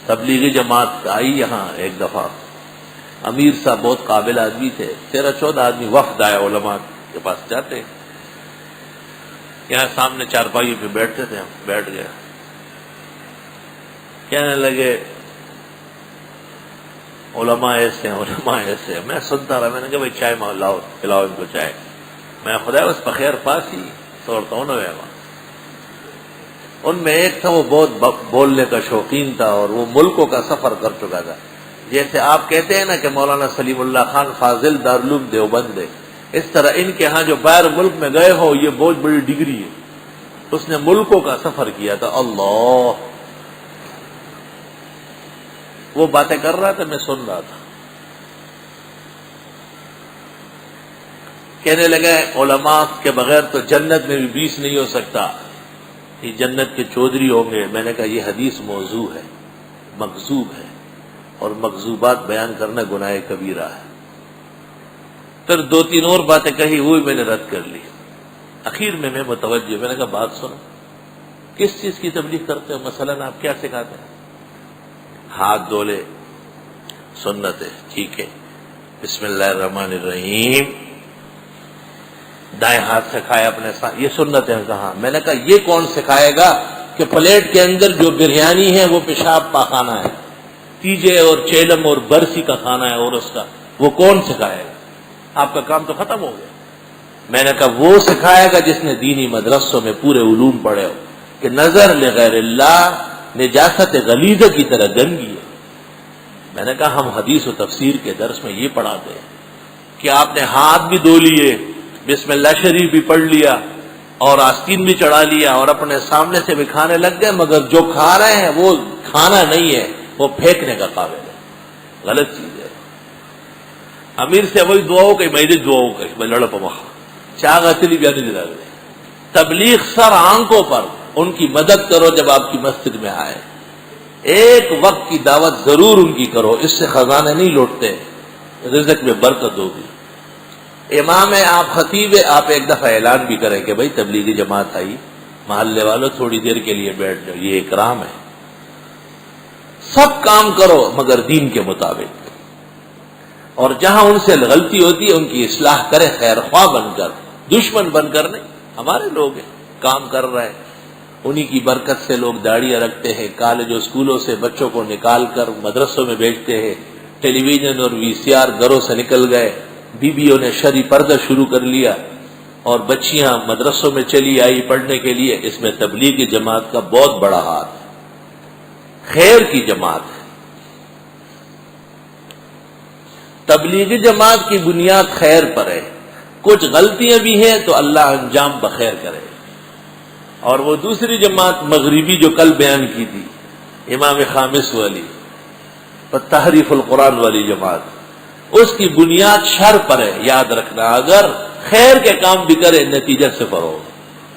تبلیغی جماعت آئی یہاں ایک دفعہ، امیر صاحب بہت قابل آدمی تھے، 13-14 آدمی وفد آئے، علماء کے پاس جاتے، یہاں سامنے چارپائیوں پہ بیٹھتے تھے، ہم بیٹھ گئے، کہنے لگے علماء ایسے ہیں، علماء ایسے ہیں۔ میں سنتا رہا، میں نے کہا بھائی چائے لاؤ، پلاؤ ان کو چائے، میں خدا بس بخیر پاسی توڑتا ہوں نا۔ ان میں ایک تھا وہ بہت بولنے کا شوقین تھا اور وہ ملکوں کا سفر کر چکا تھا، جیسے آپ کہتے ہیں نا کہ مولانا سلیم اللہ خان فاضل دارالعلوم دیوبند ہے، اس طرح ان کے ہاں جو باہر ملک میں گئے ہو یہ بہت بڑی ڈگری ہے۔ اس نے ملکوں کا سفر کیا تھا۔ اللہ، وہ باتیں کر رہا تھا، میں سن رہا تھا۔ کہنے لگے علماء کے بغیر تو جنت میں بھی 20 نہیں ہو سکتا، یہ جنت کے چودھری ہوں گے۔ میں نے کہا یہ حدیث موضوع ہے، مکذوب ہے، اور مکذوبات بیان کرنا گناہ کبیرہ ہے۔ پھر 2-3 اور باتیں کہی، وہ بھی میں نے رد کر لی۔ اخیر میں متوجہ، میں نے کہا بات سنو، کس چیز کی تبلیغ کرتے ہو؟ مثلاً آپ کیا سکھاتے ہیں؟ ہاتھ دھولے، سنت ہے، ٹھیک ہے، بسم اللہ الرحمن الرحیم، دائیں ہاتھ سے کھائے اپنے ساتھ، یہ سنت ہے کہاں؟ میں نے کہا یہ کون سکھائے گا کہ پلیٹ کے اندر جو بریانی ہے وہ پیشاب پاخانہ ہے، تیجے اور چیلم اور برسی کا کھانا ہے، اور اس کا وہ کون سکھائے گا؟ آپ کا کام تو ختم ہو گیا۔ میں نے کہا وہ سکھائے گا جس نے دینی مدرسوں میں پورے علوم پڑھے ہو کہ نظر لغیر اللہ نجاست غلیظہ کی طرح گندگی ہے۔ میں نے کہا ہم حدیث و تفسیر کے درس میں یہ پڑھاتے ہیں کہ آپ نے ہاتھ بھی دھو لیے، بسم اللہ شریف بھی پڑھ لیا اور آستین بھی چڑھا لیا اور اپنے سامنے سے بھی کھانے لگ گئے، مگر جو کھا رہے ہیں وہ کھانا نہیں ہے، وہ پھینکنے کا قابل ہے، غلط چیز ہے۔ امیر سے وہی دعا ہو کہ میری دعا ہو کہ میں لڑ پما چاہ غسلی بیانی دلا دے۔ تبلیغ سر آنکھوں پر ان کی مدد کرو جب آپ کی مسجد میں آئے، ایک وقت کی دعوت ضرور ان کی کرو، اس سے خزانے نہیں لوٹتے، رزق میں برکت ہوگی۔ امام ہے، آپ خطیب ہے، آپ ایک دفعہ اعلان بھی کریں کہ بھائی تبلیغی جماعت آئی، محلے والوں تھوڑی دیر کے لیے بیٹھ جاؤ، یہ اکرام ہے۔ سب کام کرو مگر دین کے مطابق، اور جہاں ان سے غلطی ہوتی ہے ان کی اصلاح کرے، خیر خواہ بن کر، دشمن بن کر نہیں۔ ہمارے لوگ ہیں، کام کر رہے ہیں، انہی کی برکت سے لوگ داڑیاں رکھتے ہیں، کالج اور اسکولوں سے بچوں کو نکال کر مدرسوں میں بھیجتے ہیں، ٹیلی ویژن اور VCR گھروں سے نکل گئے، بیویوں نے شرعی پردہ شروع کر لیا اور بچیاں مدرسوں میں چلی آئی پڑھنے کے لیے۔ اس میں تبلیغی جماعت کا بہت بڑا ہاتھ ہے، خیر کی جماعت ہے۔ تبلیغی جماعت کی بنیاد خیر پر ہے، کچھ غلطیاں بھی ہیں تو اللہ انجام بخیر کرے۔ اور وہ دوسری جماعت مغربی جو کل بیان کی تھی امام خامس والی، تحریف القرآن والی جماعت، اس کی بنیاد شر پر ہے۔ یاد رکھنا، اگر خیر کے کام بھی کرے نتیجہ صفر ہوگا،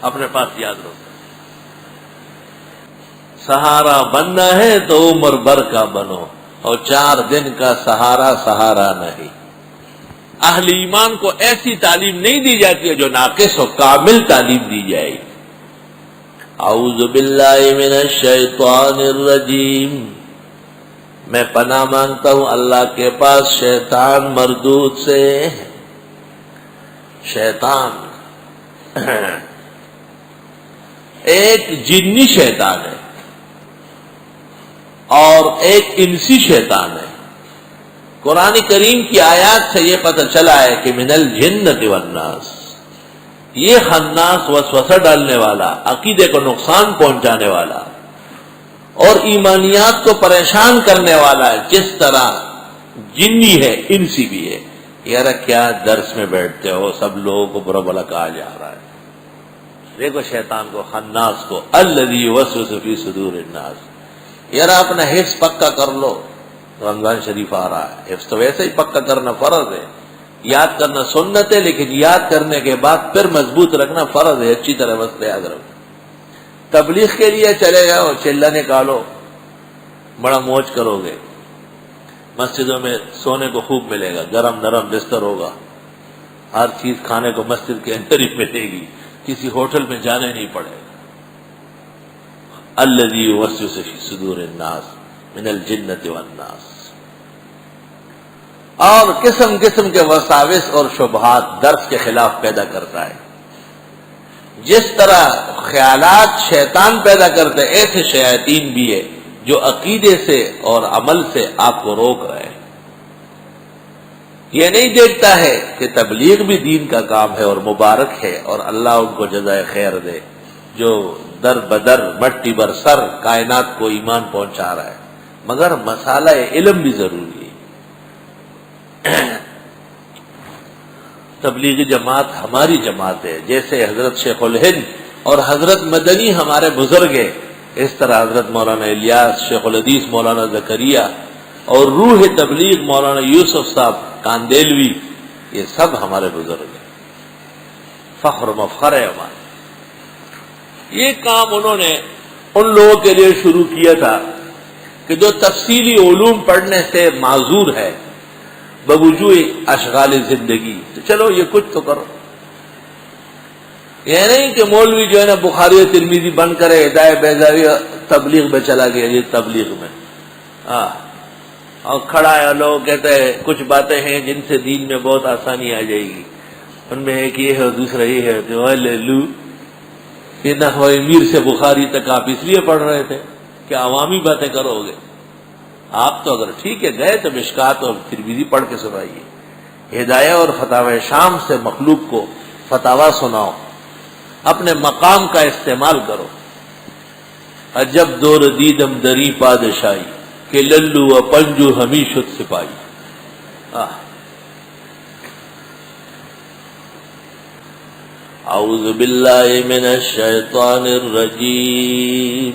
اپنے پاس یاد رکھو۔ سہارا بننا ہے تو عمر بھر کا بنو، اور 4 دن کا سہارا سہارا نہیں۔ اہل ایمان کو ایسی تعلیم نہیں دی جاتی ہے جو ناقص و کامل تعلیم دی جائے۔ اعوذ باللہ من الشیطان الرجیم، میں پناہ مانگتا ہوں اللہ کے پاس شیطان مردود سے۔ شیطان ایک جنی شیطان ہے اور ایک انسی شیطان ہے۔ قرآن کریم کی آیات سے یہ پتہ چلا ہے کہ من الجنۃ والناس، یہ خناس، وسوسہ ڈالنے والا، عقیدے کو نقصان پہنچانے والا اور ایمانیات کو پریشان کرنے والا ہے، جس طرح جنی ہے انسی بھی ہے۔ یار کیا درس میں بیٹھتے ہو، سب لوگوں کو برا بلا کہا جا رہا ہے۔ دیکھو شیطان کو، خناس کو، الذی یوسوس فی صدور الناس۔ یار اپنا حفظ پکا کر لو، رمضان شریف آ رہا ہے، حفظ تو ویسے ہی پکا کرنا فرض ہے، یاد کرنا سنت ہے، لیکن یاد کرنے کے بعد پھر مضبوط رکھنا فرض ہے، اچھی طرح مسئلہ یاد رکھو۔ تبلیغ کے لیے چلے جاؤ، چلہ نکالو، بڑا موج کرو گے، مسجدوں میں سونے کو خوب ملے گا، گرم نرم بستر ہوگا، ہر چیز کھانے کو مسجد کے اندر ہی ملے گی، کسی ہوٹل میں جانے نہیں پڑے گا۔ الذی یوسوس فی صدور الناس، من الجنۃ والناس. اور قسم قسم کے وساوس اور شبہات درس کے خلاف پیدا کرتا ہے. جس طرح خیالات شیطان پیدا کرتے ایسے شیاطین بھی ہے جو عقیدے سے اور عمل سے آپ کو روک رہے ہیں. یہ نہیں دیکھتا ہے کہ تبلیغ بھی دین کا کام ہے اور مبارک ہے اور اللہ ان کو جزائے خیر دے جو در بدر مٹی بر سر کائنات کو ایمان پہنچا رہا ہے، مگر مسالہ علم بھی ضروری ہے. تبلیغی جماعت ہماری جماعت ہے، جیسے حضرت شیخ الہند اور حضرت مدنی ہمارے بزرگ ہیں، اس طرح حضرت مولانا الیاس، شیخ الحدیث مولانا زکریا اور روح تبلیغ مولانا یوسف صاحب کاندیلوی، یہ سب ہمارے بزرگ ہیں، فخر و مفخر ہے ہمارا. یہ کام انہوں نے ان لوگوں کے لیے شروع کیا تھا کہ جو تفصیلی علوم پڑھنے سے معذور ہے بوجوہ اشغال زندگی، تو چلو یہ کچھ تو کرو. یہ نہیں کہ مولوی جو ہے نا بخاری و ترمذی بند کرے ہدایت بیضاوی تبلیغ میں چلا گیا، یہ تبلیغ میں اور کھڑا ہے. لوگ کہتے ہیں کچھ باتیں ہیں جن سے دین میں بہت آسانی آ جائے گی، ان میں ایک یہ ہے اور دوسرا یہ ہے کہ لے لو یہ نحو میر سے بخاری تک آپ اس لیے پڑھ رہے تھے کہ عوامی باتیں کرو گے. آپ تو اگر ٹھیک ہے گئے تو مشکات اور ترمذی پڑھ کے سنائیے. ہدایہ اور فتاوی شام سے مخلوق کو فتاوا سناؤ، اپنے مقام کا استعمال کرو. عجب دور دیدم دری پادشاہی کہ للو و پنجو ہمی شد سپاہی. اعوذ باللہ من الشیطان الرجیم.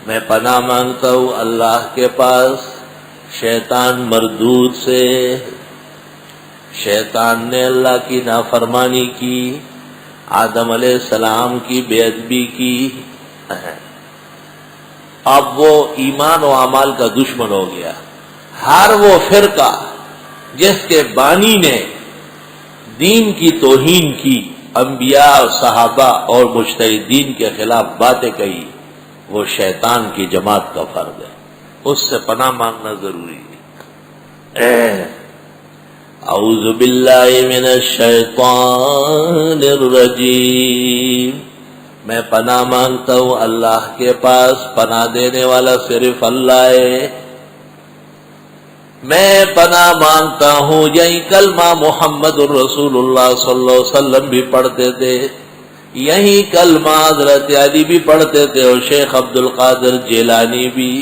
میں پناہ مانگتا ہوں اللہ کے پاس شیطان مردود سے. شیطان نے اللہ کی نافرمانی کی، آدم علیہ السلام کی بے ادبی کی، اب وہ ایمان و اعمال کا دشمن ہو گیا. ہر وہ فرقہ جس کے بانی نے دین کی توہین کی، انبیاء صحابہ اور مجتہدین کے خلاف باتیں کہی، وہ شیطان کی جماعت کا فرد ہے. اس سے پناہ مانگنا ضروری ہے. اعوذ باللہ من الشیطان الرجیم. میں پناہ مانگتا ہوں اللہ کے پاس، پناہ دینے والا صرف اللہ ہے. میں پناہ مانگتا ہوں، یہی کلمہ محمد الرسول اللہ صلی اللہ علیہ وسلم بھی پڑھتے تھے، یہی کلمہ حضرت علی بھی پڑھتے تھے اور شیخ عبد القادر جیلانی بھی.